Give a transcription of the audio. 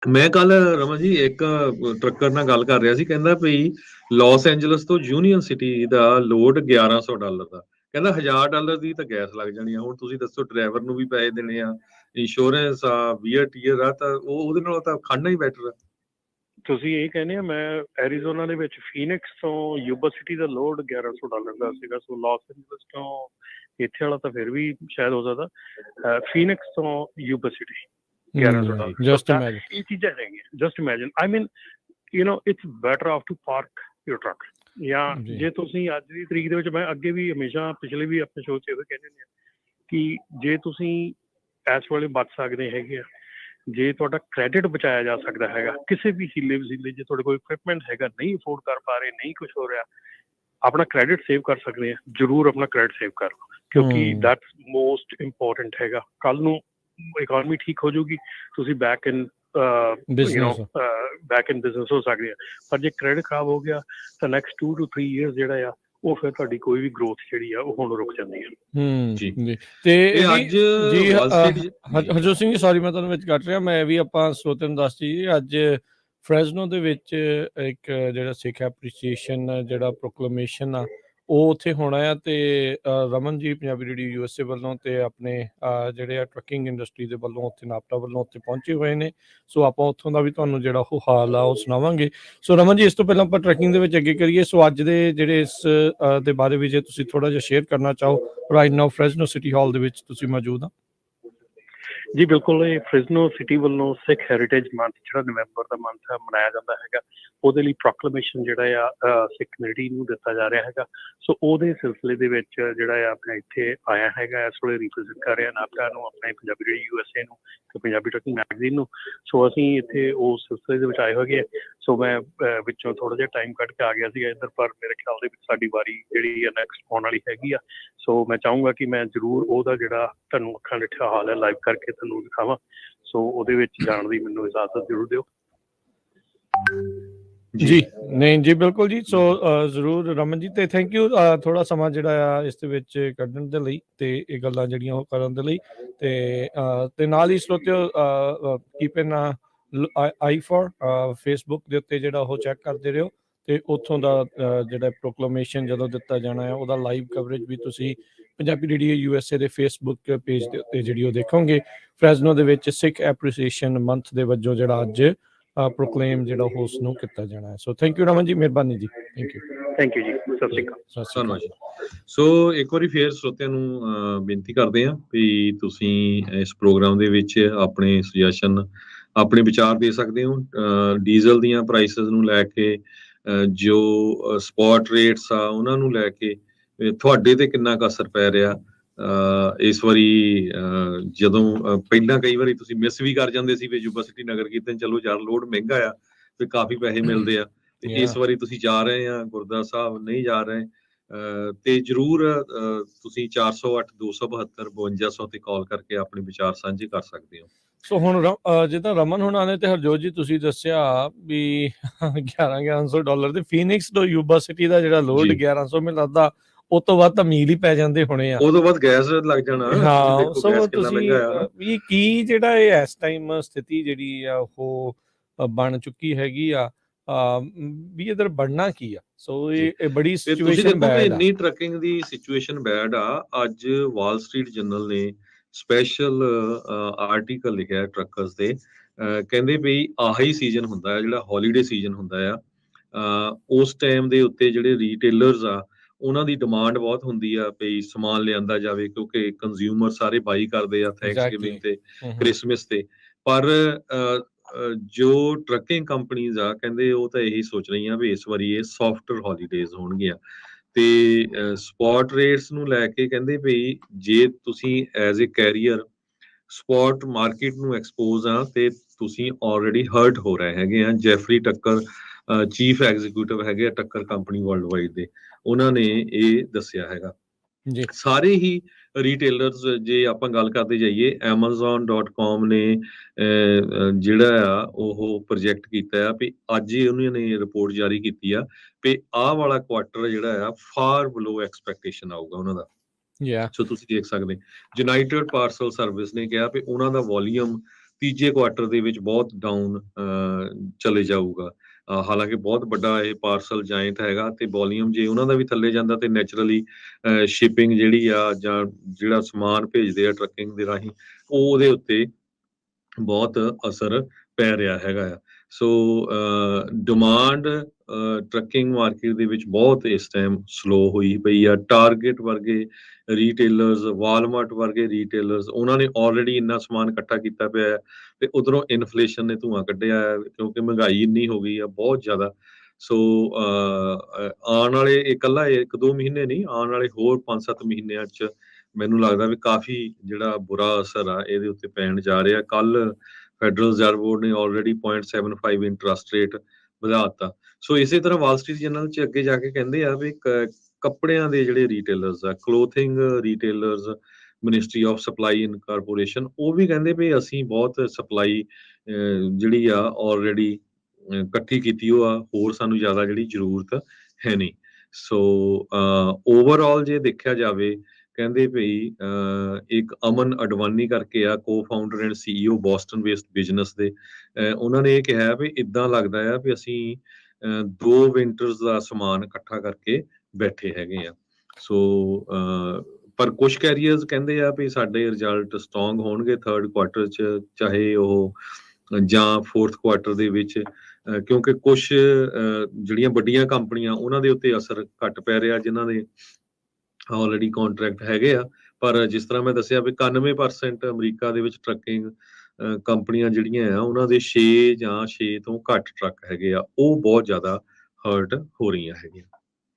ਮੈਂ ਕੱਲ ਰਮਨ ਜੀ ਇੱਕ ਟਰੱਕਰ ਨਾਲ ਗੱਲ ਕਰ ਰਿਹਾ ਸੀ, ਕਹਿੰਦਾ ਵੀ ਲਾਸ ਐਂਜਲਸ ਤੋਂ ਯੂਨੀਅਨ ਸਿਟੀ ਦਾ ਲੋਡ $1100 ਦਾ, ਕਹਿੰਦਾ $1000 ਦੀ ਤਾਂ ਗੈਸ ਲੱਗ ਜਾਣੀ ਆ। ਹੁਣ ਤੁਸੀਂ ਦੱਸੋ, ਡਰਾਈਵਰ ਨੂੰ ਵੀ ਪੈਸੇ ਦੇਣੇ ਆ, ਇੰਸ਼ੋਰੈਂਸ ਆ, ਵੀਅਰ ਟੀਅਰ ਆ, ਤਾਂ ਉਹਦੇ ਨਾਲ ਤਾਂ ਖਾਣਾ ਹੀ ਬੈਟਰ ਆ। ਤੁਸੀਂ ਇਹ ਕਹਿੰਦੇ ਆ, ਮੈਂ ਐਰੀਜ਼ੋਨਾ ਦੇ ਵਿੱਚ ਫੀਨਿਕਸ ਤੋਂ ਯੂਬਾ ਸਿਟੀ ਦਾ ਲੋਡ $1100 ਦਾ ਸੀਗਾ। ਸੋ ਲਾਸ ਐਂਜਲਸ ਤੋਂ ਇੱਥੇ ਵਾਲਾ ਤਾਂ ਫਿਰ ਵੀ ਸ਼ਾਇਦ ਹੋ ਸਕਦਾ, ਫੀਨਿਕਸ ਤੋਂ ਯੂਬਾ ਸਿਟੀ $1100। ਇਹ ਚੀਜ਼ਾਂ ਹੈਗੀਆਂ। Just imagine, I mean it's better off to park your truck. ਜਾਂ ਜੇ ਤੁਸੀਂ ਅੱਜ ਦੀ ਤਰੀਕ ਦੇ ਵਿੱਚ, ਮੈਂ ਅੱਗੇ ਵੀ ਹਮੇਸ਼ਾ ਪਿਛਲੇ ਵੀ ਆਪਣੇ ਸ਼ੋਅ 'ਚ ਇਹ ਕਹਿੰਦੇ ਹੁੰਦੇ ਆ ਕਿ ਜੇ ਤੁਸੀਂ ਇਸ ਵੇਲੇ ਬਚ ਸਕਦੇ ਹੈਗੇ ਆ, ਜੇ ਤੁਹਾਡਾ ਕ੍ਰੈਡਿਟ ਬਚਾਇਆ ਜਾ ਸਕਦਾ ਹੈਗਾ ਕਿਸੇ ਵੀ ਹੀਲੇ ਵਸੀਲੇ, ਜੇ ਤੁਹਾਡੇ ਕੋਲ ਇਕਵਿਪਮੈਂਟ ਹੈਗਾ, ਨਹੀਂ ਅਫੋਰਡ ਕਰ ਪਾ ਰਹੇ, ਨਹੀਂ ਕੁਝ ਹੋ ਰਿਹਾ, ਆਪਣਾ ਕ੍ਰੈਡਿਟ ਸੇਵ ਕਰ ਸਕਦੇ ਆ, ਜ਼ਰੂਰ ਆਪਣਾ ਕ੍ਰੈਡਿਟ ਸੇਵ ਕਰ ਲਓ, ਕਿਉਂਕਿ ਦੈਟਸ ਮੋਸਟ ਇੰਪੋਰਟੈਂਟ ਹੈਗਾ। ਕੱਲ ਨੂੰ ਇਕਨੋਮੀ ਠੀਕ ਹੋ ਜਾਊਗੀ, ਤੁਸੀਂ ਬੈਕ ਇਨ ਬਿਜ਼ਨਸ ਹੋ ਸਕਦੇ ਆ। ਪਰ ਜੇ ਕ੍ਰੈਡਿਟ ਖਰਾਬ ਹੋ ਗਿਆ ਤਾਂ ਨੈਕਸਟ 2 to 3 years ਜਿਹੜਾ ਆ, ਉਹ ਫਿਰ ਤੁਹਾਡੀ ਕੋਈ ਵੀ ਗਰੋਥ ਜਿਹੜੀ ਆ ਉਹ ਹੁਣ ਰੁਕ ਜਾਂਦੀ ਹੈ। ਜੀ ਤੇ ਅੱਜ ਜੀ ਹਰਜੋਤ ਸਿੰਘ ਜੀ, ਸੌਰੀ ਮੈਂ ਤੁਹਾਨੂੰ ਵਿੱਚ ਕੱਟ ਰਿਹਾ, ਮੈਂ ਵੀ ਆਪਾਂ ਸਰੋਤਿਆਂ ਨੂੰ ਦੱਸ ਦਈਏ, ਅੱਜ ਫਰੈਜ਼ਨੋ ਦੇ ਵਿੱਚ ਇੱਕ ਜਿਹੜਾ ਸਿੱਖ ਐਪਰੀਸੀਏਸ਼ਨ ਜਿਹੜਾ ਪ੍ਰੋਕਲੇਮੇਸ਼ਨ ਆ ਉਹ ਉੱਥੇ ਹੋਣਾ ਆ। ਤੇ ਰਮਨ ਜੀ ਪੰਜਾਬੀ ਰੇਡੀਓ USA ਵੱਲੋਂ ਤੇ ਆਪਣੇ ਜਿਹੜੇ ਆ ਟਰੱਕਿੰਗ ਇੰਡਸਟਰੀ ਦੇ ਵੱਲੋਂ ਉੱਥੇ ਨਾਪਟਾ ਵੱਲੋਂ ਉੱਥੇ ਪਹੁੰਚੇ ਹੋਏ ਨੇ। ਸੋ ਆਪਾਂ ਉੱਥੋਂ ਦਾ ਵੀ ਤੁਹਾਨੂੰ ਜਿਹੜਾ ਉਹ ਹਾਲ ਆ ਉਹ ਸੁਣਾਵਾਂਗੇ। ਸੋ ਰਮਨ ਜੀ, ਇਸ ਤੋਂ ਪਹਿਲਾਂ ਆਪਾਂ ਟਰੈਕਿੰਗ ਦੇ ਵਿੱਚ ਅੱਗੇ ਕਰੀਏ। ਸੋ ਅੱਜ ਦੇ ਜਿਹੜੇ ਇਸ ਦੇ ਬਾਰੇ ਵੀ ਜੇ ਤੁਸੀਂ ਥੋੜਾ ਜਿਹਾ ਸ਼ੇਅਰ ਕਰਨਾ ਚਾਹੋ। ਰਾਈਟ ਨਾਓ ਫਰੈਜ਼ਨੋ ਸਿਟੀ ਹਾਲ ਦੇ ਵਿੱਚ ਤੁਸੀਂ ਮੌਜੂਦ ਆ। ਜੀ ਬਿਲਕੁਲ, ਇਹ ਫ੍ਰਿਜ਼ਨੋ ਸਿਟੀ ਵੱਲੋਂ ਸਿੱਖ ਹੈਰੀਟੇਜ ਮੰਥ ਜਿਹੜਾ ਨਵੰਬਰ ਦਾ ਮੰਥ ਮਨਾਇਆ ਜਾਂਦਾ ਹੈਗਾ, ਉਹਦੇ ਲਈ ਪ੍ਰੋਕਲੇਮੇਸ਼ਨ ਜਿਹੜਾ ਆ ਸਿੱਖ ਕਮਿਊਨਿਟੀ ਨੂੰ ਦਿੱਤਾ ਜਾ ਰਿਹਾ ਹੈਗਾ। ਸੋ ਉਹਦੇ ਸਿਲਸਿਲੇ ਦੇ ਵਿੱਚ ਜਿਹੜਾ ਆ ਆਪਣਾ ਇੱਥੇ ਆਇਆ ਹੈਗਾ, ਇਸ ਵੇਲੇ ਰਿਪਰੈਜ਼ੈਂਟ ਕਰ ਰਿਹਾ ਨਾਪਕਾ ਨੂੰ, ਆਪਣੇ ਪੰਜਾਬੀ ਰੇਡੀਓ USA ਨੂੰ ਤੇ ਪੰਜਾਬੀ ਟਰੱਕਿੰਗ ਮੈਗਜ਼ੀਨ ਨੂੰ। ਸੋ ਅਸੀਂ ਇੱਥੇ ਉਸ ਸਿਲਸਿਲੇ ਦੇ ਵਿੱਚ ਆਏ ਹੋਏ। ਸੋ ਮੈਂ ਵਿੱਚੋਂ ਥੋੜਾ ਜਿਹਾ ਟਾਈਮ ਕੱਢ ਕੇ ਆ ਗਿਆ ਸੀਗਾ ਇੱਧਰ, ਪਰ ਮੇਰੇ ਖਿਆਲ ਦੇ ਵਿੱਚ ਸਾਡੀ ਵਾਰੀ ਜਿਹੜੀ ਆ ਨੈਕਸਟ ਆਉਣ ਵਾਲੀ ਹੈਗੀ ਆ। ਸੋ ਮੈਂ ਚਾਹੂੰਗਾ ਕਿ ਮੈਂ ਜ਼ਰੂਰ ਉਹਦਾ ਜਿਹੜਾ ਤੁਹਾਨੂੰ ਅੱਖਾਂ ਡਿੱਠਾ ਹਾਲ ਹੈ ਲਾਈਵ ਕਰਕੇ ਤੁਹਾਨੂੰ ਦਿਖਾਵਾਂ। ਸੋ ਉਹਦੇ ਵਿੱਚ ਜਾਣ ਦੀ ਮੈਨੂੰ ਇਜਾਜ਼ਤ ਜ਼ਰੂਰ ਦਿਓ। ਜੀ ਨਹੀਂ ਜੀ, ਬਿਲਕੁਲ ਜੀ। ਸੋ ਜ਼ਰੂਰ ਰਮਨ ਜੀ, ਤੇ ਥੈਂਕ ਯੂ ਥੋੜਾ ਸਮਾਂ ਜਿਹੜਾ ਆ ਇਸ ਦੇ ਵਿੱਚ ਕੱਢਣ ਦੇ ਲਈ ਤੇ ਇਹ ਗੱਲਾਂ ਜਿਹੜੀਆਂ ਉਹ ਕਰਨ ਦੇ ਲਈ। ਤੇ ਨਾਲ ਹੀ ਸਰੋਤਿਓ, keep in eye for Facebook ਦੇ ਉੱਤੇ ਜਿਹੜਾ ਉਹ ਚੈੱਕ ਕਰਦੇ ਰਹੋ, ਤੇ ਉੱਥੋਂ ਦਾ ਜਿਹੜਾ ਪ੍ਰੋਕਲੇਮੇਸ਼ਨ ਜਦੋਂ ਦਿੱਤਾ ਜਾਣਾ ਹੈ ਉਹਦਾ ਲਾਈਵ ਕਵਰੇਜ ਵੀ ਤੁਸੀਂ ਪੰਜਾਬੀ ਰੇਡੀਓ USA ਦੇ ਫੇਸਬੁੱਕ ਪੇਜ ਦੇ ਉੱਤੇ ਜਿਹੜੀ ਉਹ ਦੇਖੋਗੇ। ਫ੍ਰੈਜ਼ਨੋ ਦੇ ਵਿੱਚ ਸਿੱਖ ਐਪਰੀਸੀਏਸ਼ਨ ਮੰਥ ਦੇ ਵਜੋਂ ਜਿਹੜਾ ਅੱਜ ਪ੍ਰੋਕਲੇਮ ਜਿਹੜਾ ਉਸ ਨੂੰ ਕੀਤਾ ਜਾਣਾ ਹੈ। So thank you Raman ji, ਮਿਹਰਬਾਨੀ ਜੀ। ਥੈਂਕ ਯੂ ਜੀ, ਸਤਿ ਸ਼੍ਰੀ ਅਕਾਲ। ਧੰਨਵਾਦ ਜੀ। ਸੋ ਇੱਕ ਵਾਰੀ ਫੇਰ ਸਰੋਤਿਆਂ ਨੂੰ ਬੇਨਤੀ ਕਰਦੇ ਹਾਂ ਵੀ ਤੁਸੀਂ ਇਸ ਪ੍ਰੋਗਰਾਮ ਦੇ ਵਿੱਚ ਆਪਣੇ ਸੁਜੈਸ਼ਨ, ਆਪਣੇ ਵਿਚਾਰ ਦੇ ਸਕਦੇ ਹੋ। ਡੀਜ਼ਲ ਦੀਆਂ ਪ੍ਰਾਈਸਿਸ ਨੂੰ ਲੈ ਕੇ, ਜੋ ਸਪੌਟ ਰੇਟਸ ਆ ਉਹਨਾਂ ਨੂੰ ਲੈ ਕੇ ਤੁਹਾਡੇ ਤੇ ਕਿੰਨਾ ਕੁ ਅਸਰ ਪੈ ਰਿਹਾ। ਇਸ ਵਾਰੀ ਜਦੋਂ ਪਹਿਲਾਂ ਕਈ ਵਾਰੀ ਤੁਸੀਂ ਮਿਸ ਵੀ ਕਰ ਜਾਂਦੇ ਸੀ ਵੀ ਯੂਬਾ ਸਿਟੀ ਨਗਰ ਕੀਰਤਨ, ਚਲੋ ਯਾਰ ਲੋਡ ਮਹਿੰਗਾ ਆ ਤੇ ਕਾਫੀ ਪੈਸੇ ਮਿਲਦੇ ਆ, ਤੇ ਇਸ ਵਾਰੀ ਤੁਸੀਂ ਜਾ ਰਹੇ ਆ ਗੁਰਦੁਆਰਾ ਸਾਹਿਬ ਨਹੀਂ ਜਾ ਰਹੇ, ਤੇ ਜਰੂਰ ਤੁਸੀਂ 408-272-5200 ਤੇ ਕਾਲ ਕਰਕੇ ਆਪਣੇ ਵਿਚਾਰ ਸਾਂਝੇ ਕਰ ਸਕਦੇ ਹੋ। ਸੋ ਹੁਣ ਜਿੱਦਾਂ ਰਮਨ ਹੁਣਾਂ ਨੇ ਤੇ ਹਰਜੋਤ ਜੀ ਤੁਸੀਂ ਦੱਸਿਆ ਵੀ $1100 ਤੇ ਫੀਨਿਕਸ ਤੋਂ ਯੂਬਾ ਸਿਟੀ ਦਾ ਜਿਹੜਾ ਲੋਡ 1100 ਮੈਨੂੰ ਲੱਗਦਾ ਉਹ ਤੋਂ ਵੱਧ ਤਾਂ ਮੀਲ ਹੀ ਪੈ ਜਾਂਦੇ ਹੋਣੇ ਆ, ਉਹ ਤੋਂ ਵੱਧ ਗੈਸ ਲੱਗ ਜਾਣਾ। ਹਾਂ, ਸੋ ਤੁਸੀਂ ਵੀ ਕੀ ਜਿਹੜਾ ਇਹ ਇਸ ਟਾਈਮ ਸਥਿਤੀ ਜਿਹੜੀ ਆ ਉਹ ਬਣ ਚੁੱਕੀ ਹੈਗੀ ਆ, ਵੀ ਇਧਰ ਬਣਨਾ ਕੀ ਆ। ਸੋ ਇਹ ਬੜੀ ਸਿਚੁਏਸ਼ਨ ਬੈਡ ਆ। ਇੰਨੀ ਟਰੱਕਿੰਗ ਦੀ ਸਿਚੁਏਸ਼ਨ ਬੈਡ ਆ। ਅੱਜ ਵਾਲ ਸਟਰੀਟ ਜਰਨਲ ਨੇ ਸਪੈਸ਼ਲ ਆਰਟੀਕਲ ਲਿਖਿਆ ਟਰੱਕਰਸ ਦੇ, ਕਹਿੰਦੇ ਵੀ ਆਹੀ ਸੀਜ਼ਨ ਹੁੰਦਾ ਹੈ ਜਿਹੜਾ ਹੌਲੀਡੇ ਸੀਜ਼ਨ ਹੁੰਦਾ ਆ। ਉਸ ਟਾਈਮ ਦੇ ਉੱਤੇ ਜਿਹੜੇ ਰੀਟੇਲਰਸ ਆ ਉਹਨਾਂ ਦੀ ਡਿਮਾਂਡ ਬਹੁਤ ਹੁੰਦੀ ਆ ਵੀ ਸਮਾਨ ਲਿਆਂਦਾ ਜਾਵੇ, ਕਿਉਂਕਿ ਕੰਜ਼ਿਊਮਰ ਸਾਰੇ ਬਾਈ ਕਰਦੇ ਆ ਥੈਂਕਸਗਿਵਿੰਗ ਤੇ ਕ੍ਰਿਸਮਸ ਤੇ। ਪਰ ਜੋ ਟਰੱਕਿੰਗ ਕੰਪਨੀਜ਼ ਆ ਕਹਿੰਦੇ ਉਹ ਤਾਂ ਇਹੀ ਸੋਚ ਰਹੀਆਂ ਵੀ ਇਸ ਵਾਰੀ ਇਹ ਸੌਫਟਰ ਹੌਲੀਡੇਜ਼ ਹੋਣਗੀਆਂ। ਤੇ ਸਪੌਟ ਰੇਟਸ ਨੂੰ ਲੈ ਕੇ ਕਹਿੰਦੇ ਵੀ ਜੇ ਤੁਸੀਂ as a carrier spot market ਨੂੰ ਐਕਸਪੋਜ਼ ਆ ਤੇ ਤੁਸੀਂ ਆਲਰੇਡੀ ਹਰਟ ਹੋ ਰਹੇ ਹੈਗੇ ਆ। ਜੈਫਰੀ ਟੱਕਰ ਚੀਫ ਐਗਜ਼ੀਕਿਊਟਿਵ ਹੈਗੇ ਆ ਟੱਕਰ ਕੰਪਨੀ ਵਰਲਡ ਵਾਈਡ ਦੇ, ਉਹਨਾਂ ਨੇ ਇਹ ਦੱਸਿਆ ਹੈਗਾ। ਸਾਰੇ ਹੀ ਰੀਟੇਲਰਸ, ਜੇ ਆਪਾਂ ਗੱਲ ਕਰਦੇ ਜਾਈਏ, Amazon.com ਨੇ ਜਿਹੜਾ ਆ ਉਹ ਪ੍ਰੋਜੈਕਟ ਕੀਤਾ ਆ ਵੀ ਅੱਜ ਹੀ ਉਹਨਾਂ ਨੇ ਰਿਪੋਰਟ ਜਾਰੀ ਕੀਤੀ ਆ ਵੀ ਆਹ ਵਾਲਾ ਕੁਆਟਰ ਜਿਹੜਾ ਆ ਫਾਰ ਬਿਲੋ ਐਕਸਪੈਕਟੇਸ਼ਨ ਆਊਗਾ ਉਹਨਾਂ ਦਾ। ਸੋ ਤੁਸੀਂ ਦੇਖ ਸਕਦੇ, ਯੂਨਾਈਟਿਡ ਪਾਰਸਲ ਸਰਵਿਸ ਨੇ ਕਿਹਾ ਵੀ ਉਹਨਾਂ ਦਾ ਵੋਲੀਅਮ ਤੀਜੇ ਕੁਆਟਰ ਦੇ ਵਿੱਚ ਬਹੁਤ ਡਾਊਨ ਚਲੇ ਜਾਊਗਾ। ਹਾਲਾਂਕਿ ਬਹੁਤ ਵੱਡਾ ਇਹ ਪਾਰਸਲ ਜਾਇੰਟ ਹੈਗਾ ਤੇ ਵੋਲੀਅਮ ਜੇ ਉਹਨਾਂ ਦਾ ਵੀ ਥੱਲੇ ਜਾਂਦਾ ਤੇ ਨੈਚੁਰਲੀ ਸ਼ਿਪਿੰਗ ਜਿਹੜੀ ਆ ਜਾਂ ਜਿਹੜਾ ਸਮਾਨ ਭੇਜਦੇ ਆ ਟਰੱਕਿੰਗ ਦੇ ਰਾਹੀਂ ਉਹ ਉਹਦੇ ਉੱਤੇ ਬਹੁਤ ਅਸਰ ਪੈ ਰਿਹਾ ਹੈਗਾ ਆ। ਸੋ ਡਿਮਾਂਡ ਟਰੱਕਿੰਗ ਮਾਰਕੀਟ ਦੇ ਵਿੱਚ ਬਹੁਤ ਇਸ ਟਾਈਮ ਸਲੋ ਹੋਈ ਪਈ ਆ। ਟਾਰਗੇਟ ਵਰਗੇ ਰੀਟੇਲਰਸ, ਵਾਲਮਾਰਟ ਵਰਗੇ ਰੀਟੇਲਰਸ, ਉਹਨਾਂ ਨੇ ਆਲਰੇਡੀ ਇੰਨਾ ਸਮਾਨ ਇਕੱਠਾ ਕੀਤਾ ਪਿਆ ਹੈ ਤੇ ਉਧਰੋਂ ਇਨਫਲੇਸ਼ਨ ਨੇ ਧੂੰਆਂ ਕੱਢਿਆ ਹੈ ਕਿਉਂਕਿ ਮਹਿੰਗਾਈ ਇੰਨੀ ਹੋ ਗਈ ਆ ਬਹੁਤ ਜ਼ਿਆਦਾ। ਸੋ ਆਉਣ ਵਾਲੇ ਇਕੱਲਾ 1-2 ਮਹੀਨੇ ਨਹੀਂ, ਆਉਣ ਵਾਲੇ ਹੋਰ 5-7 ਮਹੀਨਿਆਂ 'ਚ ਮੈਨੂੰ ਲੱਗਦਾ ਵੀ ਕਾਫੀ ਜਿਹੜਾ ਬੁਰਾ ਅਸਰ ਆ ਇਹਦੇ ਉੱਤੇ ਪੈਣ ਜਾ ਰਿਹਾ। ਕੱਲ ਫੈਡਰਲ ਰਿਜ਼ਰਵ ਬੋਰਡ ਨੇ ਆਲਰੇਡੀ 0.75 ਇੰਟਰਸਟ ਰੇਟ ਵਧਾ ਦਿੱਤਾ। ਸੋ ਇਸੇ ਤਰ੍ਹਾਂ ਵਾਲ ਸਟਰੀਟ ਜਰਨਲ 'ਚ ਅੱਗੇ ਜਾ ਕੇ ਕਹਿੰਦੇ ਆ ਵੀ ਕੱਪੜਿਆਂ ਦੇ ਜਿਹੜੇ ਰੀਟੇਲਰਸ ਆ, clothing retailers, ministry of supply and corporation, ਉਹ ਵੀ ਕਹਿੰਦੇ ਵੀ ਅਸੀਂ ਬਹੁਤ ਸਪਲਾਈ ਜਿਹੜੀ ਆ ਆਲਰੇਡੀ ਇਕੱਠੀ ਕੀਤੀ ਉਹ ਆ, ਹੋਰ ਸਾਨੂੰ ਜ਼ਿਆਦਾ ਜਿਹੜੀ ਜ਼ਰੂਰਤ ਹੈ ਨਹੀਂ। ਸੋ ਓਵਰਆਲ ਜੇ ਦੇਖਿਆ ਜਾਵੇ ਕਹਿੰਦੇ ਭਈ ਇੱਕ ਅਮਨ ਅਡਵਾਨੀ ਕਰਕੇ ਆ co-founder and CEO Boston based business ਦੇ, ਉਹਨਾਂ ਨੇ ਇਹ ਕਿਹਾ ਵੀ ਇਦਾਂ ਲੱਗਦਾ ਆ ਵੀ ਅਸੀਂ 2 ਵਿੰਟਰਸ ਦਾ ਸਮਾਨ ਇਕੱਠਾ ਕਰਕੇ ਬੈਠੇ ਹੈਗੇ ਆ। ਸੋ ਪਰ ਕੁਝ ਕੈਰੀਅਰਸ ਕਹਿੰਦੇ ਆ ਵੀ ਸਾਡੇ ਰਿਜ਼ਲਟ ਸਟਰੋਂਗ ਹੋਣਗੇ 3rd ਕੁਆਟਰ 'ਚ, ਚਾਹੇ ਉਹ ਜਾਂ 4th ਕੁਆਟਰ ਦੇ ਵਿੱਚ, ਕਿਉਂਕਿ ਕੁਝ ਜਿਹੜੀਆਂ ਵੱਡੀਆਂ ਕੰਪਨੀਆਂ ਉਹਨਾਂ ਦੇ ਉੱਤੇ ਅਸਰ ਘੱਟ ਪੈ ਰਿਹਾ ਜਿਨ੍ਹਾਂ ਦੇ ਆਲਰੇਡੀ ਕੰਟਰੈਕਟ ਹੈਗੇ ਆ। ਪਰ ਜਿਸ ਤਰ੍ਹਾਂ ਮੈਂ ਦੱਸਿਆ ਵੀ 91% ਅਮਰੀਕਾ ਦੇ ਵਿੱਚ ਟਰੱਕਿੰਗ ਕੰਪਨੀਆਂ ਜਿਹੜੀਆਂ ਆ ਉਹਨਾਂ ਦੇ 6 ਜਾਂ 6 ਤੋਂ ਘੱਟ ਟਰੱਕ ਹੈਗੇ ਆ, ਉਹ ਬਹੁਤ ਜ਼ਿਆਦਾ ਹਰਟ ਹੋ ਰਹੀਆਂ ਹੈਗੀਆਂ।